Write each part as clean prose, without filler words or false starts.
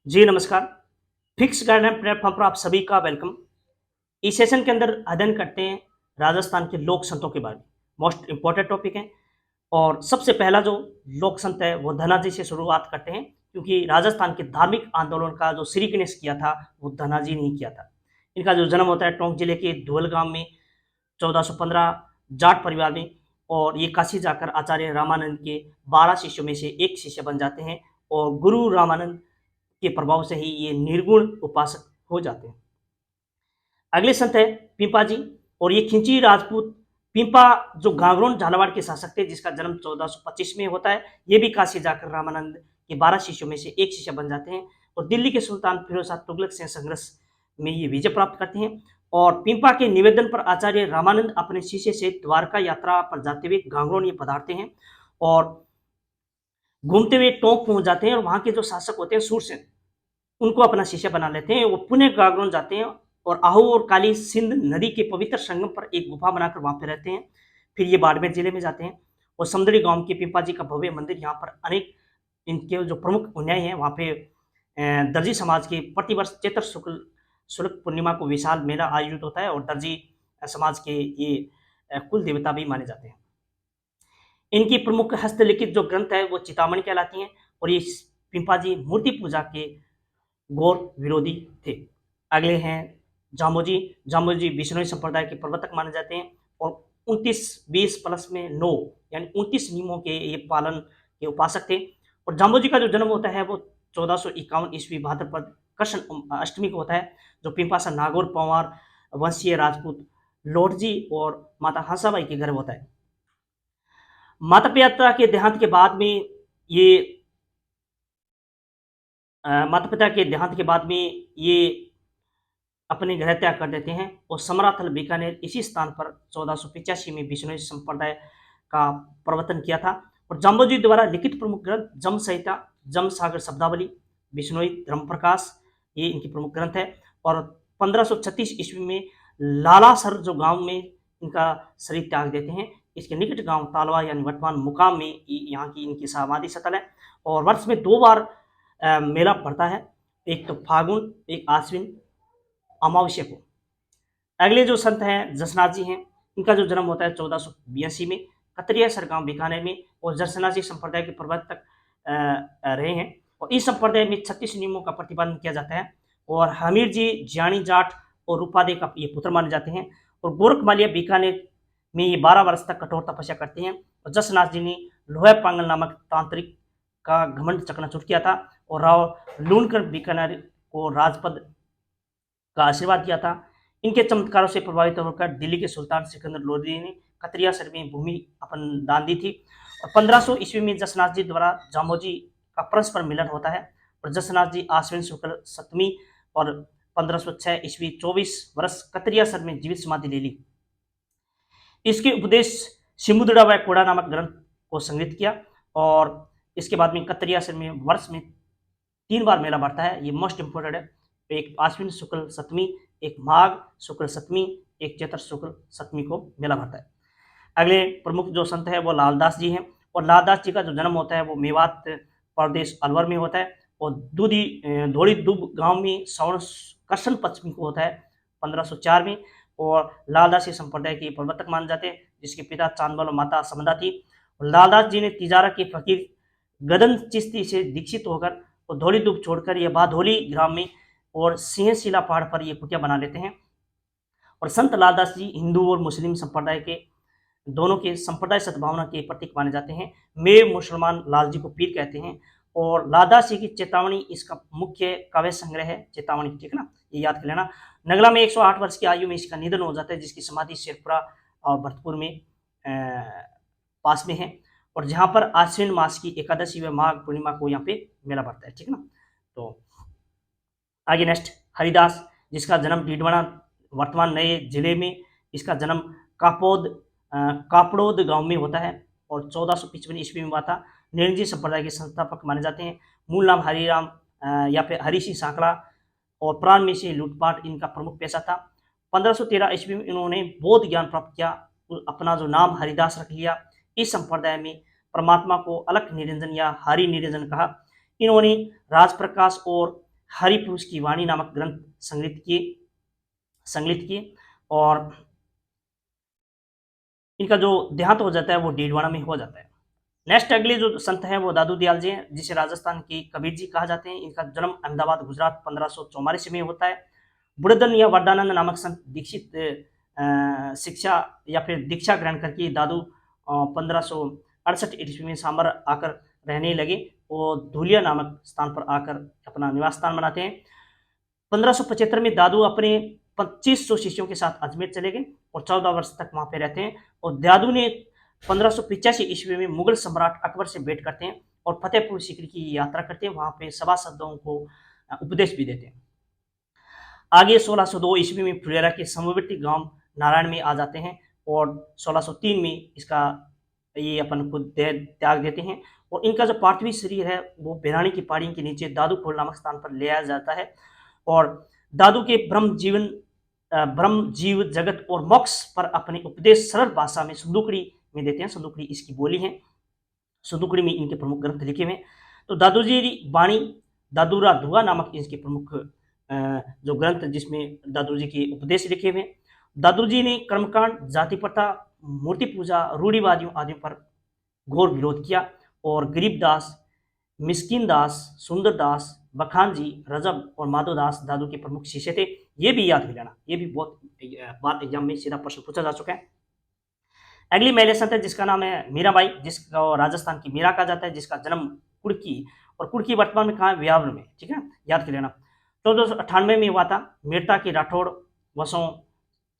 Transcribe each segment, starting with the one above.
जी नमस्कार। Fix guideline platform पर आप सभी का वेलकम। इस सेशन के अंदर अध्ययन करते हैं राजस्थान के लोक संतों के बारे में। मोस्ट इम्पोर्टेंट टॉपिक है। और सबसे पहला जो लोक संत है वो धनाजी से शुरुआत करते हैं, क्योंकि राजस्थान के धार्मिक आंदोलन का जो श्री गणेश किया था वो धनाजी ने ही किया था। इनका जो जन्म होता है टोंक जिले के धुअल गांव में 1415 जाट परिवार में। और ये काशी जाकर आचार्य रामानंद के 12 शिष्यों में से एक शिष्य बन जाते हैं। और गुरु रामानंद के प्रभाव से ही ये निर्गुण उपासक हो जाते हैं। अगले संत है पिंपा जी। और ये खिंची राजपूत पिंपा जो गांगरोन झालावाड़ के शासक थे, जिसका जन्म 1425 में होता है। ये भी काशी जाकर रामानंद के 12 शिष्यों में से एक शिष्य बन जाते हैं। और दिल्ली के सुल्तान फिरोज शाह तुगलक से संघर्ष में ये विजय प्राप्त करते हैं। और पिंपा के निवेदन पर आचार्य रामानंद अपने शिष्य से द्वारका यात्रा पर जाते हुए गांगरोन ये पधारते हैं। और घूमते हुए टोंक पहुंच जाते हैं। और वहां के जो शासक होते हैं सूरसेन, उनको अपना शिष्य बना लेते हैं। वो पुणे गागरोन जाते हैं और आहू और काली सिंध नदी के पवित्र संगम पर एक गुफा बनाकर वहां पे रहते हैं। फिर ये बाड़मेर जिले में जाते हैं और समदड़ी गांव के पिंपा जी का भव्य मंदिर, यहाँ पर अनेक इनके जो प्रमुख अनुयायी हैं वहाँ पे दर्जी समाज के प्रतिवर्ष चैत्र शुक्ल पूर्णिमा को विशाल मेला आयोजित होता है। और दर्जी समाज के ये कुल देवता भी माने जाते हैं। इनकी प्रमुख हस्तलिखित जो ग्रंथ है वो चितामणि कहलाती हैं। और ये पिंपा जी मूर्ति पूजा के गौर विरोधी थे। अगले हैं जामोजी। जामोजी बिश्नोई संप्रदाय के प्रवर्तक माने जाते हैं। और 29-20 प्लस में 9 यानी 29 नियमों के ये पालन के उपासक थे। और जामोजी का जो जन्म होता है वो 1451 ईस्वी भाद्रपद कृष्ण अष्टमी को होता है, जो पिंपासा नागौर पंवार वंशीय राजपूत लोटजी और माता हंसाबाई के घर होता है। माता पिता के देहांत के बाद में ये माता पिता के देहांत के बाद में ये अपने गृह त्याग कर देते हैं। और समराथल बीकानेर इसी स्थान पर 1485 में बिश्नोई संप्रदाय का प्रवर्तन किया था। और जाम्बोजी द्वारा लिखित प्रमुख ग्रंथ जम संहिता, जम सागर शब्दावली, बिश्नोई धर्म प्रकाश, ये इनकी प्रमुख ग्रंथ है। और 1536 ईस्वी में लालासर जो गांव में इनका शरीर त्याग देते हैं। इसके निकट गांव तालवा यानी वर्तमान मुकाम में यहाँ की इनकी समाधि स्थल है। और वर्ष में 2 बार मेला पड़ता है, एक तो फागुन, एक आश्विन अमावस्या को। अगले जो संत हैं जसनाथ जी हैं। इनका जो जन्म होता है 1482 में कतरिया सरगांव बीकानेर में। और जसनाथ जी संप्रदाय के प्रवर्तक रहे हैं। और इस संप्रदाय में 36 नियमों का प्रतिपादन किया जाता है। और हमीर जी ज्ञानी जाट और रूपादे का ये पुत्र माने जाते हैं। और गोरख मालिया बीकानेर में ये 12 वर्ष तक कठोर तपस्या करते हैं। और जसनाथ जी ने लोहा पांगल नामक तांत्रिक का घमंड चकनाचूर किया था। और राव लूणकर बीकानेर को राजपद का आशीर्वाद किया था। इनके चमत्कारों से प्रभावित होकर दिल्ली के सुल्तान सिकंदर लोदी ने कतरिया सर में भूमि अपन दान दी थी। और 1500 ईस्वी में जसनाथ जी द्वारा जामोजी का परस्पर मिलन होता है। और जसनाथ जी आश्विन शुक्ल सप्तमी और 1506 ईस्वी 24 वर्ष कतरिया सर में जीवित समाधि ले ली। इसके उपदेश सिमुद्रा व कोड़ा नामक ग्रंथ को संग्रहित किया। और इसके बाद में कतरिया सर में वर्ष में 3 बार मेला बढ़ता है। ये मोस्ट इंपोर्टेंट है। एक आश्विन शुक्ल सप्तमी, एक माघ शुक्ल सप्तमी, एक चैत्र शुक्ल सप्तमी को मेला भरता है। अगले प्रमुख जो संत है वो लालदास जी हैं। और लालदास जी का जो जन्म होता है वो मेवात प्रदेश अलवर में होता है। और धोड़ी दुब गांव में श्रवण कृष्ण पश्चिमी को होता है 1504 में। और लालदासी संप्रदाय के प्रवर्तक माने जाते हैं, जिसके पिता चांदबल और माता समदा थी। और लालदास जी ने तिजारा के फकीर गदन चिश्ती से दीक्षित होकर और धौली दुब छोड़कर ये बाधोली ग्राम में और सिंहशिला पहाड़ पर ये कुटिया बना लेते हैं। और संत लालदास जी हिंदू और मुस्लिम संप्रदाय के दोनों के संप्रदाय सद्भावना के प्रतीक माने जाते हैं। मैं मुसलमान लाल जी को पीर कहते हैं। और लालदास जी की चेतावनी इसका मुख्य काव्य संग्रह है चेतावनी, ठीक है ना, ये याद कर लेना। नगला में 108 वर्ष की आयु में इसका निधन हो जाता है, जिसकी समाधि शेरपुरा और भरतपुर में पास में है। और जहाँ पर आश्विन मास की एकादशी व माघ पूर्णिमा को यहाँ पे मेला बढ़ता है, ठीक है ना। तो आगे नेक्स्ट हरिदास, जिसका जन्म डीडवाना वर्तमान नए जिले में, इसका जन्म कापड़ोद गांव में होता है। और 1455 ईस्वी में हुआ था। निरंजी संप्रदाय के संस्थापक माने जाते हैं। मूल नाम हरिराम या फिर हरि सिंह सांकड़ा। और प्राण में से लूटपाट इनका प्रमुख पेशा था। 1513 ईस्वी में इन्होंने बौद्ध ज्ञान प्राप्त किया, अपना जो नाम हरिदास रख लिया। इस संप्रदाय में परमात्मा को अलख निरंजन या हरि निरंजन कहा। इन्होंने राजप्रकाश और हरिपुरुष की वाणी नामक ग्रंथ संकलित किए और इनका जो देहांत हो जाता है वो डीडवाना में हो जाता है। नेक्स्ट अगले जो संत हैं वो दादू दयाल जी हैं, जिसे राजस्थान की कबीर जी कहा जाते हैं। इनका जन्म अहमदाबाद गुजरात 1544 में होता है। बुड़दन या वरदानंद नामक संत दीक्षित शिक्षा या फिर दीक्षा ग्रहण करके दादू 1568 ईस्वी में सांबर आकर रहने लगे और धुलिया नामक स्थान पर आकर अपना निवास स्थान बनाते हैं। 1575 में दादू अपने 2500 शिष्यों के साथ अजमेर चले गए और 14 वर्ष तक वहां पे रहते हैं। और दादू ने 1585 ईस्वी में मुगल सम्राट अकबर से भेंट करते हैं और फतेहपुर सीकरी की यात्रा करते हैं। वहां पे सभासदों को उपदेश भी देते हैं। आगे 1602 ईस्वी में फुलेरा के समवर्ती गांव नारायण में आ जाते हैं और 1603 में इसका ये अपन को त्याग देते हैं और इनका जो पार्थिव शरीर है वो बिरानी की पहाड़ी के नीचे दादू खोल नामक स्थान पर ले आया जाता है। और दादू के ब्रह्म जीव जगत और मोक्ष पर अपने उपदेश सरल भाषा में संदूकड़ी में देते हैं। संदूकड़ी इसकी बोली है। संदूकड़ी में इनके प्रमुख ग्रंथ लिखे हुए। तो दादू जी वाणी दादूरा धुआ नामक इसके प्रमुख जो ग्रंथ जिसमें दादू जी के उपदेश लिखे हुए। दादू जी ने कर्मकांड, जाति प्रथा, मूर्ति पूजा, रूढ़िवादियों आदियों पर घोर विरोध किया और गरीबदास, मिस्किन दास, सुंदरदास, बखानजी, रजब और माधोदास दादू के प्रमुख शिष्य थे। ये भी याद मिलाना, ये भी बहुत बार एग्जाम में सीधा प्रश्न पूछा जा चुका है। अगली महिला संत है जिसका नाम है मीराबाई, जिसको राजस्थान की मीरा कहा जाता है, जिसका जन्म कुड़की और कुड़की वर्तमान में कहाँ है, व्यावर में। ठीक है, याद कर लेना। 1498 में हुआ था। मेरता के राठौड़ वंशों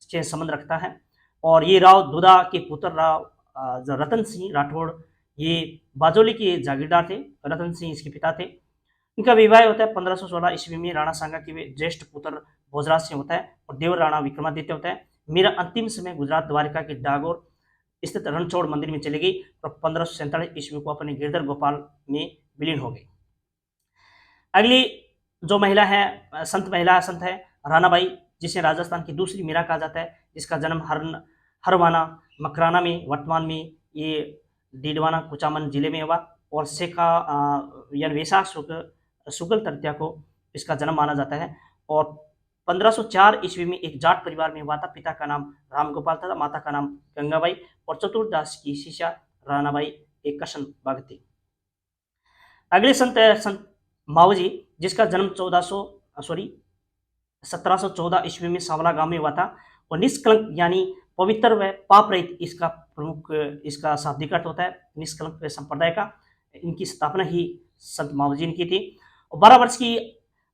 से संबंध रखता है और ये राव दुदा के पुत्र राव रतन सिंह राठौड़ ये बाजोली के जागीरदार थे। रतन सिंह इसके पिता थे। इनका विवाह होता है 1516 ईस्वी में राणा सांगा के ज्येष्ठ पुत्र भोजराज से होता है और देवर राणा विक्रमादित्य होता है। मीरा अंतिम समय गुजरात द्वारिका के डागोर स्थित रणछोड़ मंदिर में चली गई और 1547 ईस्वी को अपने गिरधर गोपाल में विलीन हो गई। अगली जो महिला है संत है रानाबाई, जिसे राजस्थान की दूसरी मीरा कहा जाता है, जिसका जन्म हरवाना मकराना में वर्तमान में ये डीडवाना कुचामन जिले में हुआ और शेखा या वैशाख शुक्ल तृतीया को इसका जन्म माना जाता है। और 1504 ईस्वी में एक जाट परिवार में हुआ था। पिता का नाम रामगोपाल था, माता का नाम गंगाबाई और चतुर्दास की शिष्या रानाबाई एक कशन बाग थी। अगले संत मावजी, जिसका जन्म 1714 ईस्वी में सांवला गांव में हुआ था और निष्कलंक यानी पवित्र व पाप रहित इसका प्रमुख इसका शाब्दिक अर्थ होता है। निष्कलंक संप्रदाय का इनकी स्थापना ही संत मावजी ने की थी। और 12 वर्ष की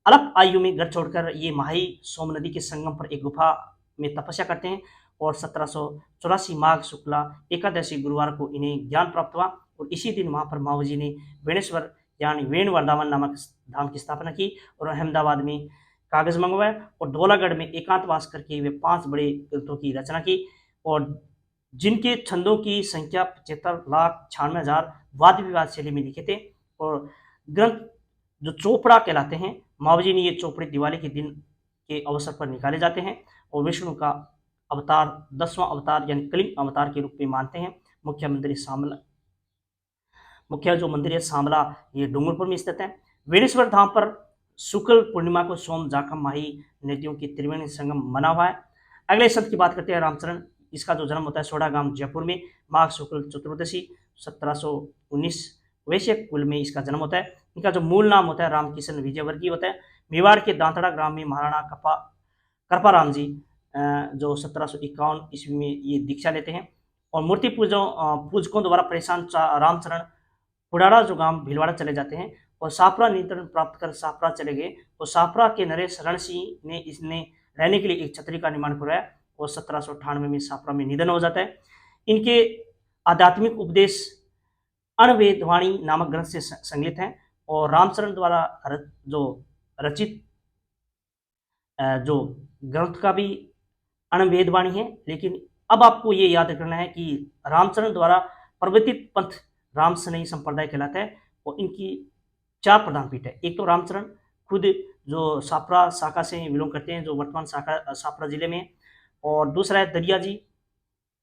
अल्प आयु में घर छोड़कर ये माही सोम नदी के संगम पर एक गुफा में तपस्या करते हैं और 1784 माघ शुक्ला एकादशी गुरुवार को इन्हें ज्ञान प्राप्त हुआ और इसी दिन वहां पर मावजी ने वेणेश्वर यानी वेण वृंदावन नामक धाम की स्थापना की और अहमदाबाद में कागज मंगवाए और धौलागढ़ में एकांतवास करके वे 5 बड़े ग्रंथों की रचना की और जिनके छंदों की संख्या 75,96,000 वाद विवाद शैली में लिखे थे। और ग्रंथ जो चोपड़ा कहलाते हैं, मावजी ने ये चोपड़े दिवाली के दिन के अवसर पर निकाले जाते हैं और विष्णु का अवतार 10वां अवतार यानी कलिंग अवतार के रूप में मानते हैं। मुख्य जो मंदिर है सांबला, ये डूंगरपुर में स्थित है। वेणेश्वर धाम पर शुक्ल पूर्णिमा को सोम जाखम माही नदियों की त्रिवेणी संगम मना हुआ है। अगले संत की बात करते हैं रामचरण। इसका जो जन्म होता है सोडागाम जयपुर में माघ शुक्ल चतुर्दशी 1719 वैश्य कुल में इसका जन्म होता है। इनका जो मूल नाम होता है रामकिशन विजयवर्गीय होता है। मेवाड़ के दांतड़ा ग्राम में महाराणा कृपाराम जी जो 1751 ईस्वी में ये दीक्षा लेते हैं और मूर्ति पूजकों द्वारा परेशान रामचरण पुडाड़ा जो गांव भीलवाड़ा चले जाते हैं और साफरा नियंत्रण प्राप्त कर साफरा चले गए और साफरा के नरेश रण सिंह ने इसने रहने के लिए एक छतरी का निर्माण करवाया और 1798 में साफरा में निधन हो जाता है। इनके आध्यात्मिक उपदेश अणवेदवाणी नामक ग्रंथ से संकलित हैं और रामचरण द्वारा जो रचित जो ग्रंथ का भी अणवेदवाणी है। लेकिन अब आपको ये याद करना है कि रामचरण द्वारा प्रवर्तित पंथ रामसनई संप्रदाय कहलाता है और इनकी 4 प्रधान पीठ है। एक तो रामचरण खुद जो साफरा शाखा से बिलोंग करते हैं, जो वर्तमान शाखा साफरा जिले में, और दूसरा है दरिया जी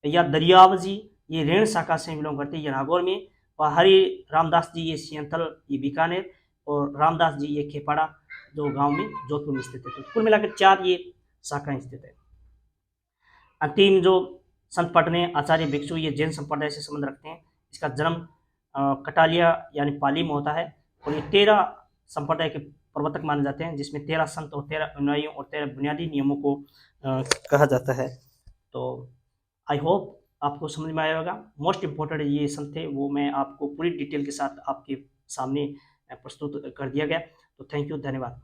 या दरियाव जी, ये रेण शाखा से बिलोंग करते हैं, ये नागौर में, और हरि रामदास जी ये सियंथल ये बीकानेर, और रामदास जी ये खेपाड़ा जो गांव में जोधपुर में स्थित है। तो कुल मिलाकर 4 ये शाखाएं स्थित है। अंतिम जो संत पटने आचार्य भिक्षु ये जैन संप्रदाय से संबंध रखते हैं। इसका जन्म कटालिया यानी पाली में होता है और ये 13 संप्रदाय के प्रवर्तक माने जाते हैं, जिसमें 13 संत और 13 अनुयायियों और 13 बुनियादी नियमों को कहा जाता है। तो आई होप आपको समझ में आया होगा। मोस्ट इम्पोर्टेंट ये संत थे, वो मैं आपको पूरी डिटेल के साथ आपके सामने प्रस्तुत कर दिया गया। तो थैंक यू, धन्यवाद।